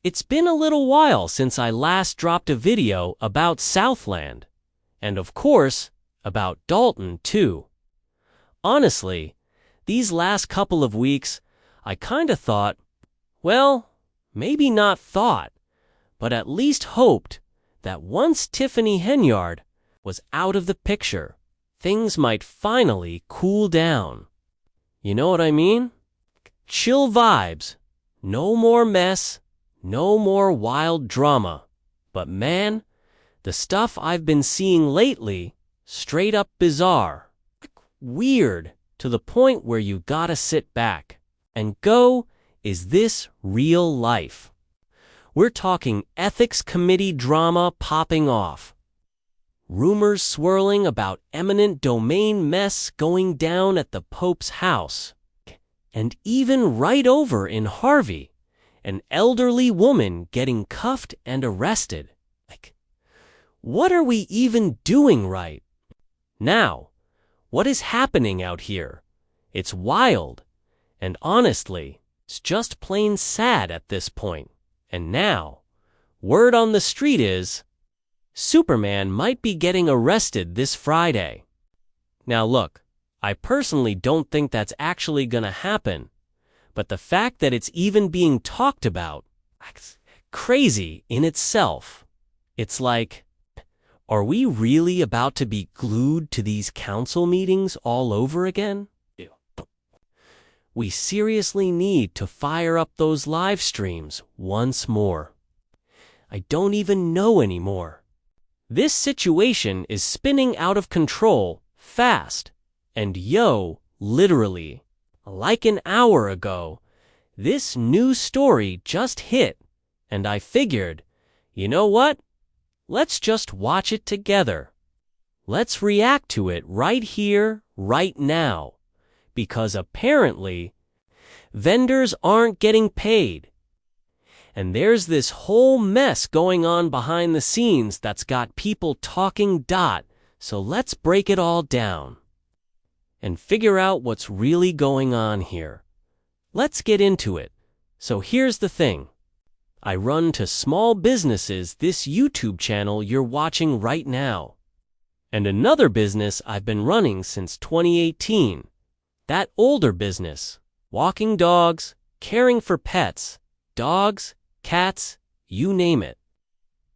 It's been a little while since I last dropped a video about Southland, and of course, about Dalton too. Honestly, these last couple of weeks, I kinda thought, well, maybe not thought, but at least hoped that once Tiffany Henyard was out of the picture, things might finally cool down. You know what I mean? Chill vibes, no more mess, no more wild drama. But man, the stuff I've been seeing lately, straight up bizarre. Weird, to the point where you gotta sit back and go, is this real life? We're talking ethics committee drama popping off. Rumors swirling about eminent domain mess going down at the Pope's house. And even right over in Harvey, an elderly woman getting cuffed and arrested. What are we even doing right? Now, what is happening out here? It's wild. And honestly, it's just plain sad at this point. And now, word on the street is, Superman might be getting arrested this Friday. Now look, I personally don't think that's actually gonna happen, but the fact that it's even being talked about, it's crazy in itself. It's like, are we really about to be glued to these council meetings all over again? We seriously need to fire up those live streams once more. I don't even know anymore. This situation is spinning out of control fast. And literally, like an hour ago, this new story just hit, and I figured, you know what? Let's just watch it together. Let's react to it right here, right now. Because apparently, vendors aren't getting paid. And there's this whole mess going on behind the scenes that's got people talking . So let's break it all down and figure out what's really going on here. Let's get into it. So here's the thing. I run to small businesses this YouTube channel you're watching right now. And another business I've been running since 2018. That older business. Walking dogs, caring for pets, dogs, cats, you name it.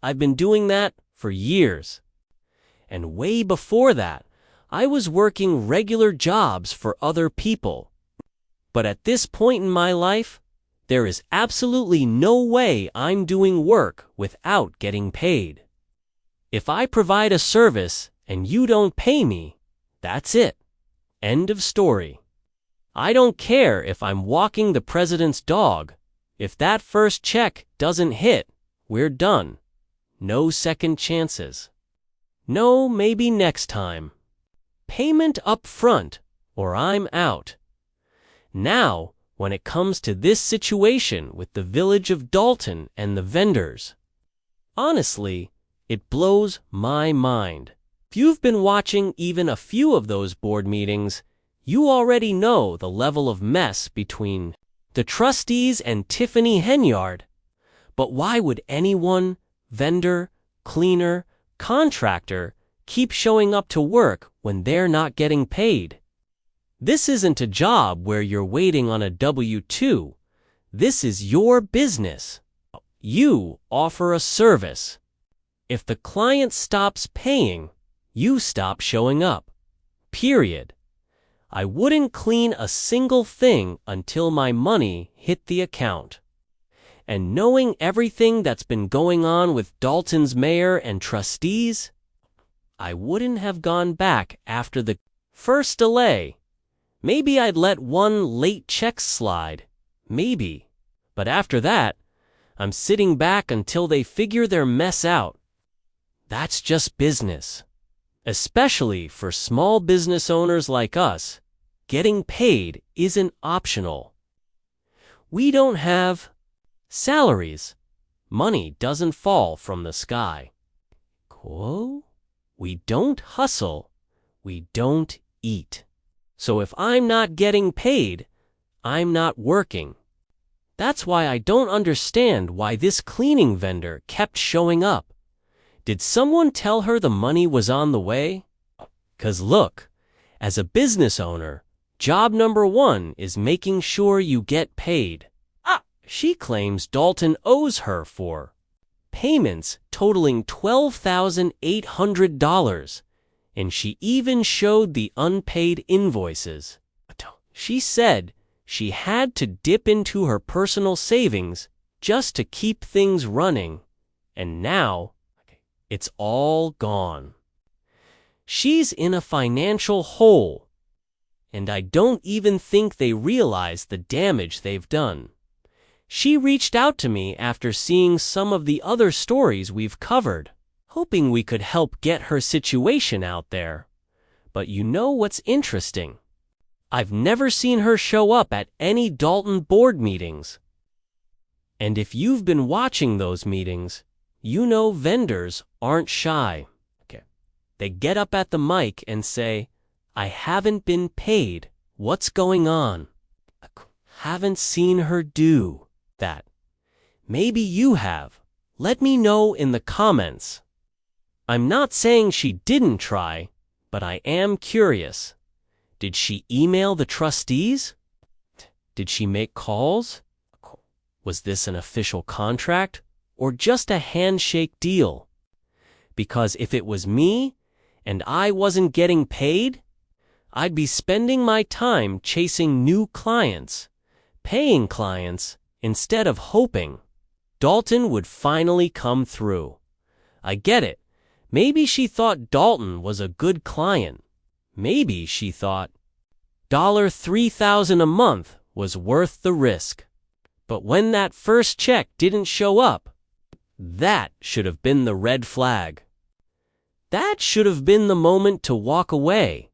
I've been doing that for years. And way before that, I was working regular jobs for other people. But at this point in my life, there is absolutely no way I'm doing work without getting paid. If I provide a service and you don't pay me, that's it. End of story. I don't care if I'm walking the president's dog. If that first check doesn't hit, we're done. No second chances. No, maybe next time. Payment up front, or I'm out. Now, when it comes to this situation with the Village of Dolton and the vendors, honestly, it blows my mind. If you've been watching even a few of those board meetings, you already know the level of mess between the trustees and Tiffany Henyard. But why would anyone, vendor, cleaner, contractor, keep showing up to work when they're not getting paid? This isn't a job where you're waiting on a W-2. This is your business. You offer a service. If the client stops paying, you stop showing up. Period. I wouldn't clean a single thing until my money hit the account. And knowing everything that's been going on with Dalton's mayor and trustees, I wouldn't have gone back after the first delay. Maybe I'd let one late check slide. Maybe. But after that, I'm sitting back until they figure their mess out. That's just business. Especially for small business owners like us, getting paid isn't optional. We don't have salaries. Money doesn't fall from the sky. We don't hustle. We don't eat. So if I'm not getting paid, I'm not working. That's why I don't understand why this cleaning vendor kept showing up. Did someone tell her the money was on the way? 'Cause look, as a business owner, job number 1 is making sure you get paid. She claims Dalton owes her for payments totaling $12,800, and she even showed the unpaid invoices. She said she had to dip into her personal savings just to keep things running, and now it's all gone. She's in a financial hole, and I don't even think they realize the damage they've done. She reached out to me after seeing some of the other stories we've covered, hoping we could help get her situation out there. But you know what's interesting? I've never seen her show up at any Dalton board meetings. And if you've been watching those meetings, you know vendors aren't shy. They get up at the mic and say, "I haven't been paid. What's going on?" Haven't seen her do that. Maybe you have. Let me know in the comments. I'm not saying she didn't try, but I am curious. Did she email the trustees? Did she make calls? Was this an official contract or just a handshake deal? Because if it was me and I wasn't getting paid, I'd be spending my time chasing new clients, paying clients, instead of hoping Dalton would finally come through. I get it. Maybe she thought Dalton was a good client. Maybe she thought $3,000 a month was worth the risk. But when that first check didn't show up, that should have been the red flag. That should have been the moment to walk away.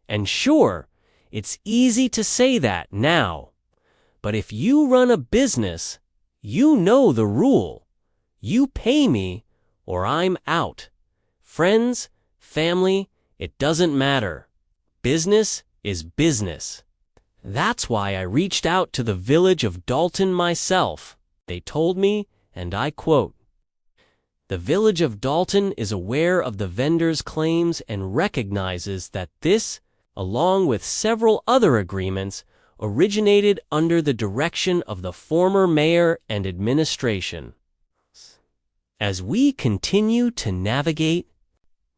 And sure, it's easy to say that now. But if you run a business, you know the rule. You pay me or I'm out. Friends, family, it doesn't matter. Business is business. That's why I reached out to the Village of Dolton myself. They told me, and I quote, "The Village of Dolton is aware of the vendor's claims and recognizes that this, along with several other agreements, originated under the direction of the former mayor and administration. As we continue to navigate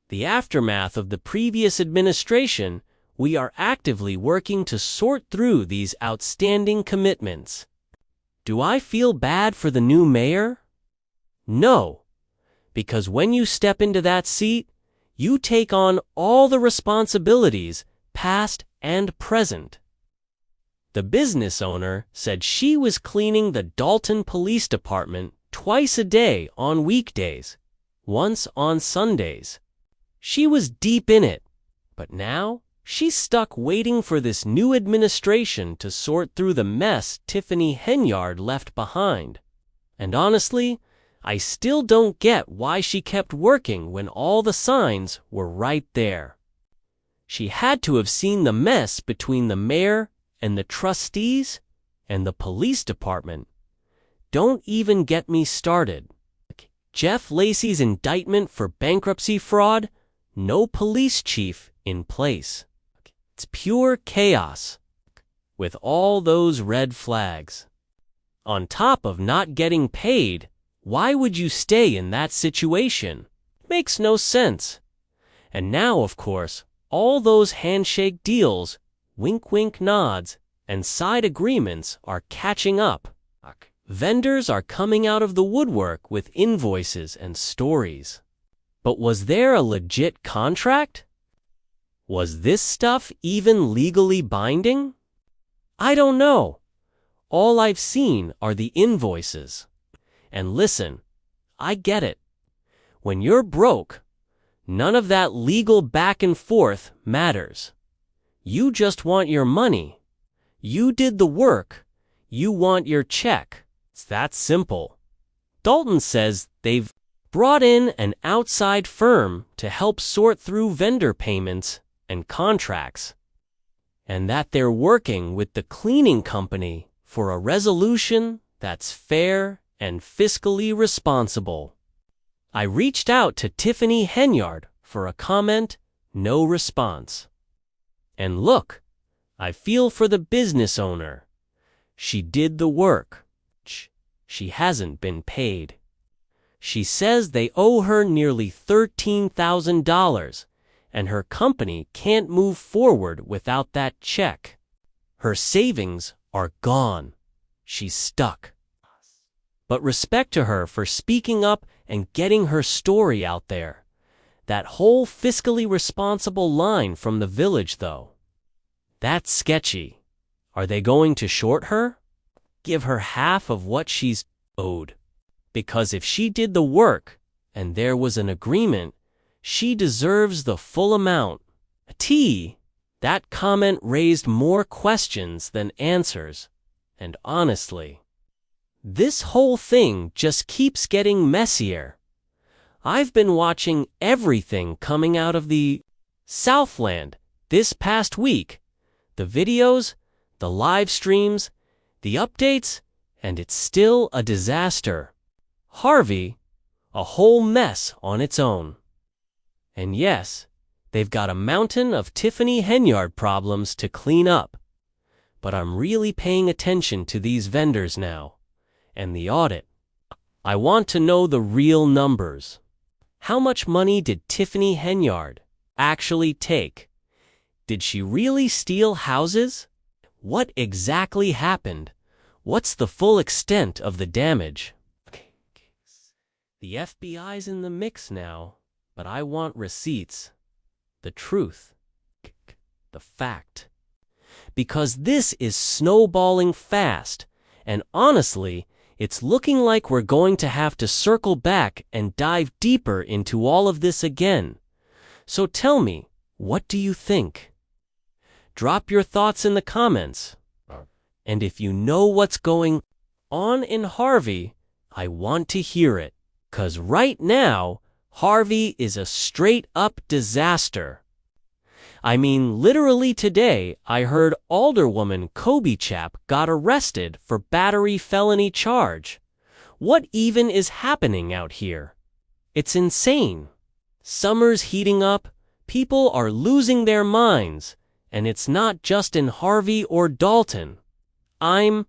the aftermath of the previous administration, we are actively working to sort through these outstanding commitments." Do I feel bad for the new mayor? No, because when you step into that seat, you take on all the responsibilities, past and present. The business owner said she was cleaning the Dalton Police Department twice a day on weekdays, once on Sundays. She was deep in it, but now she's stuck waiting for this new administration to sort through the mess Tiffany Henyard left behind. And honestly, I still don't get why she kept working when all the signs were right there. She had to have seen the mess between the mayor and the trustees and the police department. Don't even get me started. Jeff Lacey's indictment for bankruptcy fraud, no police chief in place. It's pure chaos, with all those red flags. On top of not getting paid, why would you stay in that situation? Makes no sense. And now, of course, all those handshake deals, wink wink nods, and side agreements are catching up. Vendors are coming out of the woodwork with invoices and stories. But was there a legit contract? Was this stuff even legally binding? I don't know. All I've seen are the invoices. And listen, I get it. When you're broke, none of that legal back and forth matters. You just want your money. You did the work. You want your check. It's that simple. Dalton says they've brought in an outside firm to help sort through vendor payments and contracts, and that they're working with the cleaning company for a resolution that's fair and fiscally responsible. I reached out to Tiffany Henyard for a comment, no response. And look, I feel for the business owner. She did the work. She hasn't been paid. She says they owe her nearly $13,000, and her company can't move forward without that check. Her savings are gone. She's stuck. But respect to her for speaking up and getting her story out there. That whole fiscally responsible line from the Village, though. That's sketchy. Are they going to short her? Give her half of what she's owed. Because if she did the work, and there was an agreement, she deserves the full amount. That comment raised more questions than answers. And honestly, this whole thing just keeps getting messier. I've been watching everything coming out of the Southland this past week. The videos, the live streams, the updates, and it's still a disaster. Harvey, a whole mess on its own. And yes, they've got a mountain of Tiffany Henyard problems to clean up. But I'm really paying attention to these vendors now. And the audit. I want to know the real numbers. How much money did Tiffany Henyard actually take? Did she really steal houses? What exactly happened? What's the full extent of the damage? The FBI's in the mix now, but I want receipts. The truth. The fact. Because this is snowballing fast, and honestly, it's looking like we're going to have to circle back and dive deeper into all of this again. So tell me, what do you think? Drop your thoughts in the comments. And if you know what's going on in Harvey, I want to hear it. 'Cause right now, Harvey is a straight-up disaster. I mean, literally today, I heard Alderwoman Klobuchar got arrested for battery felony charge. What even is happening out here? It's insane. Summer's heating up, people are losing their minds, and it's not just in Harvey or Dalton. I'm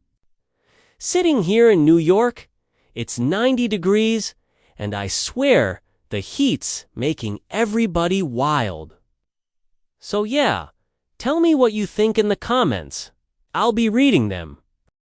sitting here in New York, it's 90 degrees, and I swear the heat's making everybody wild. So yeah, tell me what you think in the comments. I'll be reading them.